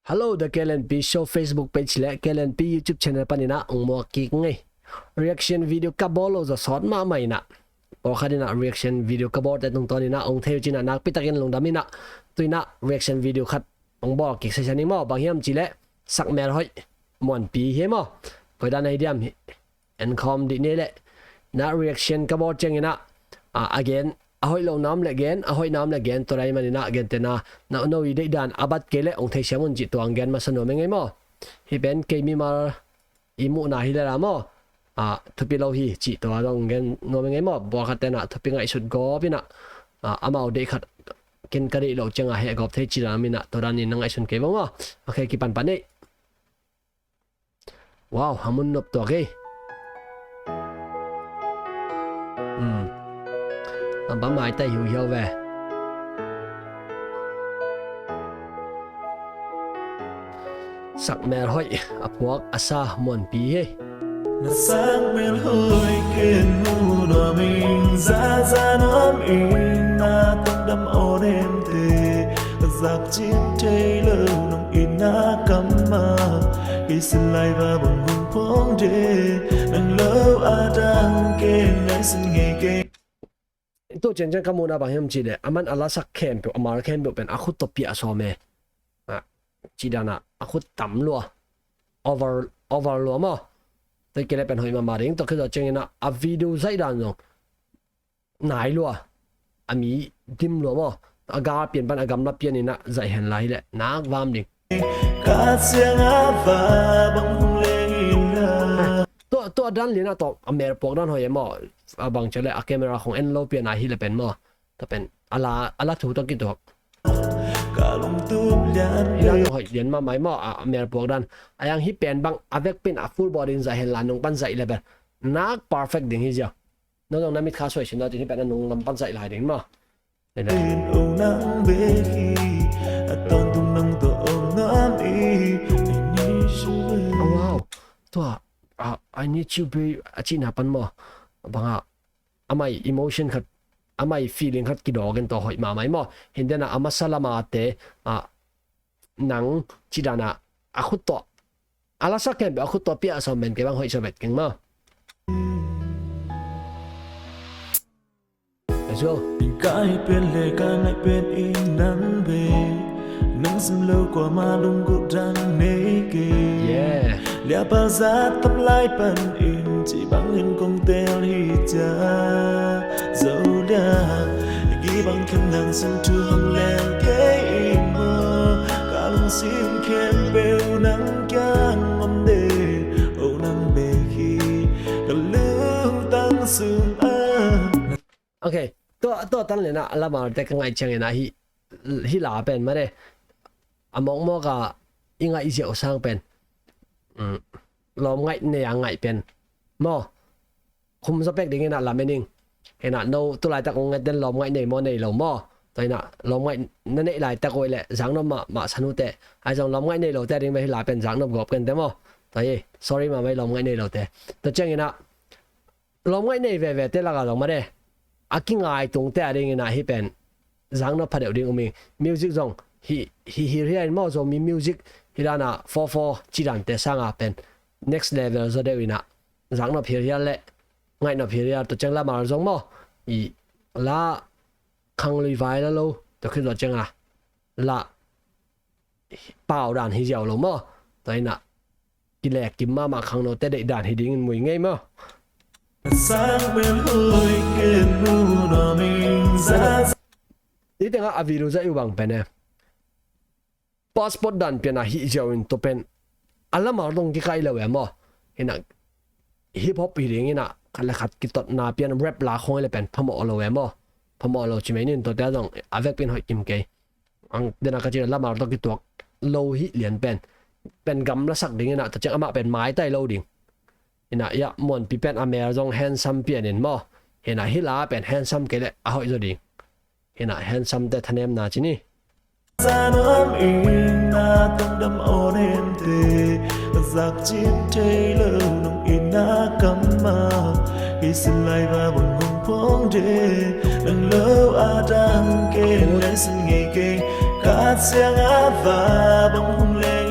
Hello, the KLNP Show Facebook page le KLNP YouTube channel panina ongmo kik ngai reaction video kabolo zo sot ma mai na o khadina reaction video kabor ta tung tonina ong theu china nak pitakin longdamina tuina reaction video khat ong bo kik se chani mo bang hiam chile sak mer hoi mon pi he mo koida nai diam en com di ne le na reaction kabor chengina again ahoy lo nam le gen ahoy nam le gen torai manina gen tena na no ide dan abat kele ong thei siamun ji to ang gen masano mengai mo hi ben ke mi mar imu na hi la mo thupi lo hi chi to dong gen no mengai mo bo kha tena thupi ngai sut go bina amau de khat ken kari lo changa he gop thei chi la mina to ran ni nang ai sun ke mo okay ki pan pan nei wow hamun nop to ke bấm mai tay hiểu hiểu về sắc mèo hỏi buộc asa muốn pi he sáng mèo hơi kiên mu đỏ mình ra nóm in na tâm đâm ô đêm thì giặc chim chơi lơ nồng in na cắm mà khi xin lại và buồn buồn phong đê nâng lâu đang kên ngay xin ngày kên tôi chân chân kamu na bang hiam chi le aman ala sak khem pe amar khem pe pen akhut to pia so me chi dana akhut tam lo over lo mo tôi kele pen hoi ma maring to khido chengena a video zai dan no nai lo ami dim lo mo aga pian ban agam na pian ina zai hen lai le na vam ding cả xiang á và bóng hung lên in la to dan lina to amer pok dan hoi mo abang chale a camera khong en lo pian a hi le pen mo to pen ala thu to ki to cả lòng túp lian ila hoi lian ma mai mo amer pok dan ayang hi pen bang avek pin a full body za hen lan nong pan zai le ber nak perfect ding hi ja no dong namit kha soi sin da ti pen nong lam pan zai lai ding mo in âu nắng bê khi toàn tung nắng tổ ôm nắm y wow to I need you be achin hapan mo banga amai emotion khat amai feeling khat ki dogen to hoi ma mai mo hindena amasalama te nang chidana akhut to ala sa ken akhut to pia so men ke bang hoi sobet keng mo let's go cái bên lề cái này bên in nắng về nắng dầm lâu qua ma lung gục răng nê kê yeah lia bao giá tấm lai bên in chỉ bằng hình công tel hi cha dấu đa ghi bằng khăn nàng sân trường làng cái in mơ cả lòng xiêm khen bèo nắng chan ngom đề âu nắng bề khi cả lưu tăng sương okay to tan le na ala mar te ka ngai chang na hi la pen ma de among mo ka inga i jeo sang pen lom ngai ne yang ngai pen mo khum spec ding na la mening hena no tu lai ta ko ngai den lom ngai ne mo nei lo mo toina lom ngai na nei lai ta ko le jang no ma sanu te ai jong lom ngai nei lo te ding me la pen jang no gop ken te mo tai sorry ma mai lom ngai nei lo te to chang na lom ngai nei ve te la ga lo ma de akingai tung te ring na hi pen jang no phadeu ding umi music zong hi here mo zo mi music hirana 44 chiran te sanga pen next level zo de wina jang no phiria le ngai no phiria to changla mar zong mo I la khang lui vai la lo to khi zo changa la pao dan hi jiao lo mo tai na ki le kim ma khang no te de dan hi ding mui ngai mo sáng bên hơi kiên mu đỏ mình ra đi tiếng a video za yu bang pen e passport dan pen a hi jawin to pen alama dong ki kai lo mo ina hip hop hi ring ina kala khat ki tot na pian rap la khoi le pen phamo lo mo phamo lo chimenin to ta dong avek pen hoi kim ke ang dena ka chi lama to ki tok lo hi lian pen gam la sak ding ina ta chang ama pen mai tai lo ding ina ya mon pi pen amer jong handsome pian in mo hena hila pen handsome ke le a hoi zo ding hena handsome te thanem na chini ra nóm in na tâm đâm ô đêm thì giặc chim chơi lơ nồng in na cắm mà khi xin lại và buồn buồn phong đê nâng lâu đang kên lấy xin ngày kê cả xiang á và bóng hung lên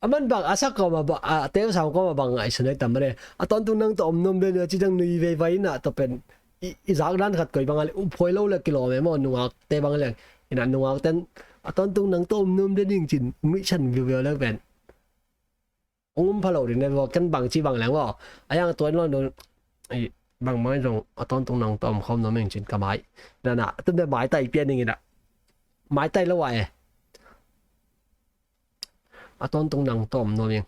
aman bang asa ko ma ba teo sam ko ma bang ai sunai tamre aton tung nang to omnom be chi jang nui ve vai na to pen i zak dan khat koi bangal u phoi lo le kilo me mo nuak te bang le ina nuak ten aton tung nang to omnom de ding chin mi chan vi ve le pen ong phalo din ne bo kan bang chi bang lang bo ayang to lon do ai bang mai rong aton tung nang tom khom no meng chin ka mai na na tum de mai tai pian ni da mai tai lo wa aton tung nang tom no meng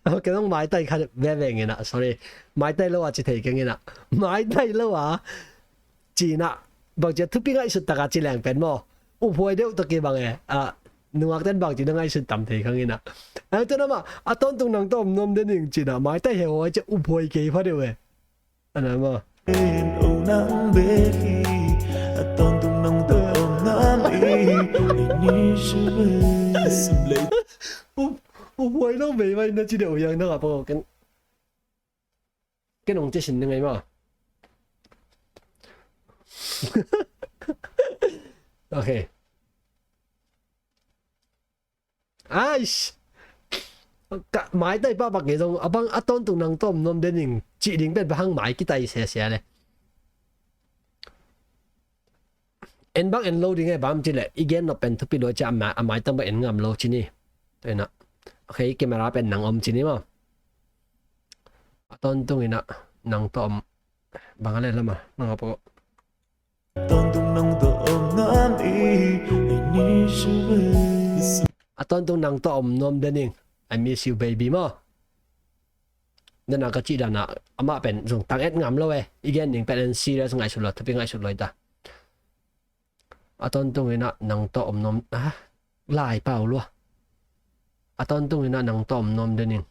cái đó mãi tay khá vẻ vẻ nghe nè sorry mãi tay lâu à chỉ thấy cái nghe nè mãi tay lâu à chỉ nè bằng chỉ thứ biết ngay sự tất cả chỉ làng bén mò u phơi đều tất cả bằng nghe nuông tên bằng chỉ đang ngay sự tầm thì không nghe nè cho nên mà tôn tung năng tôm nôm đến những chỉ nè mãi tay hiểu ai chứ u phơi kỳ phát đều nghe anh em mà nắng bé khi tôn tung năng tôm nắm ý ni sư我會都未喂，你知道樣都話不過跟龍之前定係嘛？OK， 唉，買低800幾棟，阿幫阿當棟能多唔多啲人節年俾人肯買幾低寫咧？en bak en low din ngay bam chile igen no pen thupi lo cha ma amai tam ba en ngam lo chini to na okay camera pen nang om chini ma aton tung ina nang tom bangale lama nang apo tôn tung nang to om nam i ni sư aton tung nang tom nom dening I miss you baby ma nên là cái chị đàn nè ama pen dùng tăng ét ngam lo igen ning pen serious ngai su lo thupi ngai su lo ta aton tung ina nang to om nom lai pao lo aton tung ina nang to om nom dening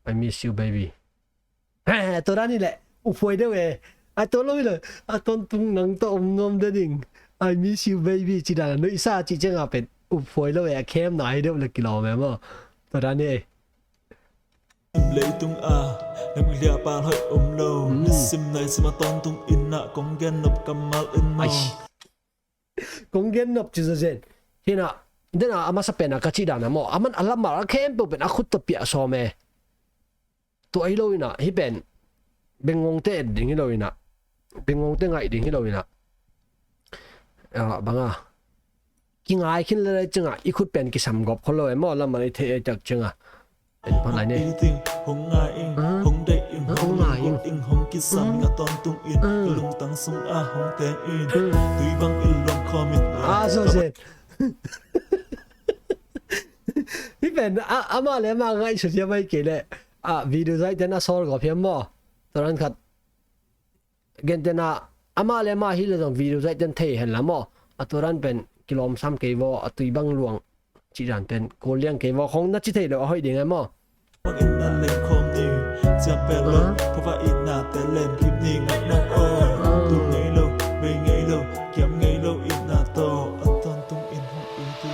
I miss you baby to ra ni le u phoi de we to lo le aton tung nang to om nom dening I miss you baby chỉ là nữ sa chỉ chẳng à pet u phoi lo we kem nai de le kilo me mo to ra ni lấy tung nằm lia pa hơi om lo sim này sim aton tung ina kong gen nop kamal in mo kung gen nop chu zen hina dena ama sa pena ka chi dana mo aman alam ma kem po pen akut to pia so me to ai lo ina hi pen bengong te ding hi lo ina bengong te ngai ding hi lo ina banga ki ngai khin le changa ikut pen ki sam gop kholo mo lam mai the chak changa en pa lai ne hong ngai hong dei hong ngai hong ki sam nga ton tung in lung tang sung hong te in tui bang il long comment so zen hi pen ama le ma ngai su ya mai ke le video zai tena sol go phem mo toran khat gen tena ama le ma hi le dong video zai ten thei hen la mo atoran pen kilom sam ke vo atui bang luang chi ran pen ko liang ke vo khong na chi thei lo hoi ding ai mo bang in na le khom ni cha pe lo ko va in na te len kim ni ngai na tu ngai lo be ngai lo kiam ngai lo in na to aton tung in hong in tu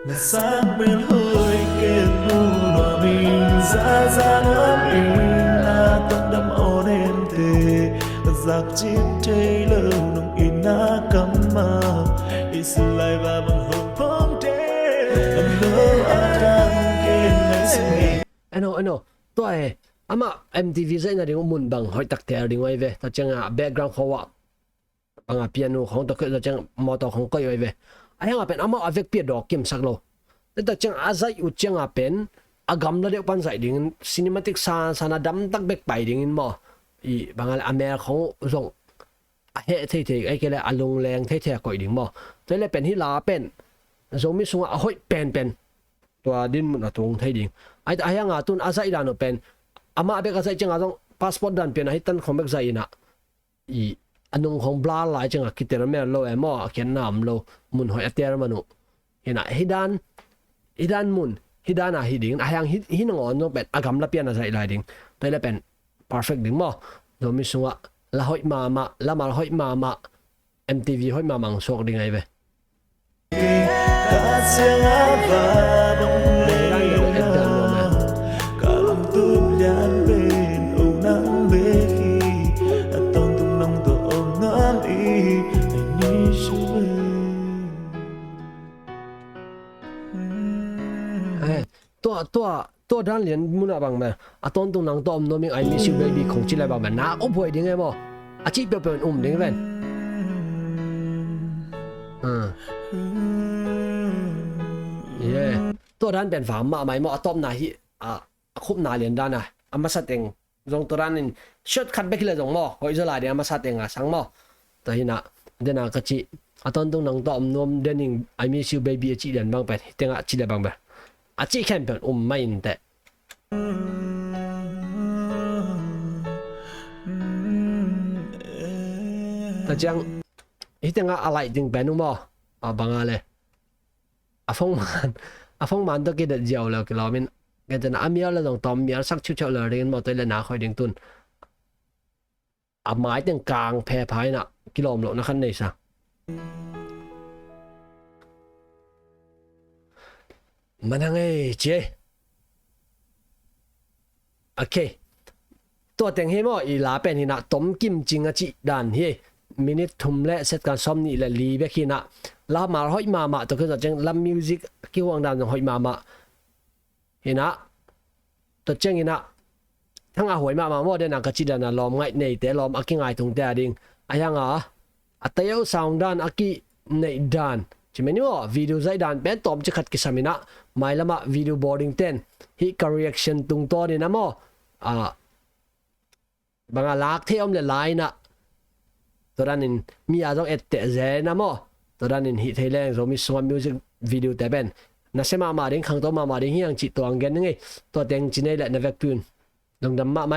na sang bên hơi ken nu lo min ra ngam in na ton đam on em te giặc chim tây lâu nong in na kam ma is lai va bang hong phong te am lo atang ken ngai sin ano to ai ama MTV zai na ding mun bang hoi tak te ding wai ve ta changa background khawa banga piano khong to ke ta chang motor khong koi wai ve ayang pen ama avek pi do kim sak lo ta chang azai u changa pen agam la de pan sai ding cinematic sana dam tak bek pai ding in mo i bangal amer khong zong a he thei thei ai ke la alung leng thei thei koi ding mo te le pen hi la pen zomi sunga a hoi pen tua din mun atung thei ding ai ayang atun azai dan no pen ama bek azai changa zong passport dan pen hi tan khom bek zai na i anung khong bla lai changa kitera me lo emo ken nam lo mun hoi ater manu hina hidan mun hidana hiding ayang hinang on no pen agam la pian azai lai ding te le pen perfect ding mo zomi sunga la hoi mama la mal hoi mama MTV hoi mamang sok ding ai ve ตัวด้านเหรียญมุนอะบางแม่อะตอนตรงนังตอมโนมิงไอมิซิวเบบี้คงจิไลบางแม่นาอมพวยดิงไงบ่อาจิเปียวเป็นดิงแม่เย่ตัวด้านเป็นฝามาไม่หมออะตอมนาฮิคุบนาเหรียญด้านนะอามาสัตเองตรงตัวด้านนี่ช็อตคัดไปเลยตรงหมอหอยจะลายเดียมาสัตเองสังหมอแต่ฮินะเดนากะจิอะตอนตรงนังตอมโนมเดนิงไอมิซิวเบบี้จิเดียนบางเป็นเต็งจิไลบางแม่อาจิแค่เป็นไม่อินแต่แต่จังฮิตงอะไรจึงเป็นนุ่มบางอะไรฟงมันตัวกิดเจียวเลยกิโลมินกันจะน่ามีอะไรตรงตอมมีอะไรสักชุดเฉลยเรียนมาตัวเลยนะคอยดึงตุนหมายถึงกลางแพร่พายนะกิโลมหลนะคันนี้ซะมันยังไงเจโอเคตัวแต่งให้หมออีลาเป็นหินะต้มกิมจิงจิดันเฮมินิทุ่มและเซตการซ้อมนี่และลีเบกินะลามาหอยมาตัวคือจังลำมิวสิกกี่วงดานหอยมาเห็นนะตัวจังเห็นนะทั้งหอยมาโมเดนักจิดานะลอมไงในแต่ลอมอากิไงตรงแต่ดิ่งอายังอัตยาซาวด์ดานอากิในดานใช่ไหมนี่ว่าวิดีโอใจดานเป็นตอมจะขัดกิสามินะไม่ละมาวิดีโอ boarding 10ฮิการ reaction ตรงตัวนี่นะโมบางลักเที่ยวเลยไลน์นะตัวนั้นมีอาจจะเอตเตะเจนะโมตัวนั้นฮิตไทยแลนด์เรามีสวมมิวสิกวิดีโอแต่เป็นนักเสมาดิ่งขังตัวมาดิ่งยังจิตตัวอังเกนนึงไงตัวเต็งจีเน่และนเวกพูนลงดำมาไหม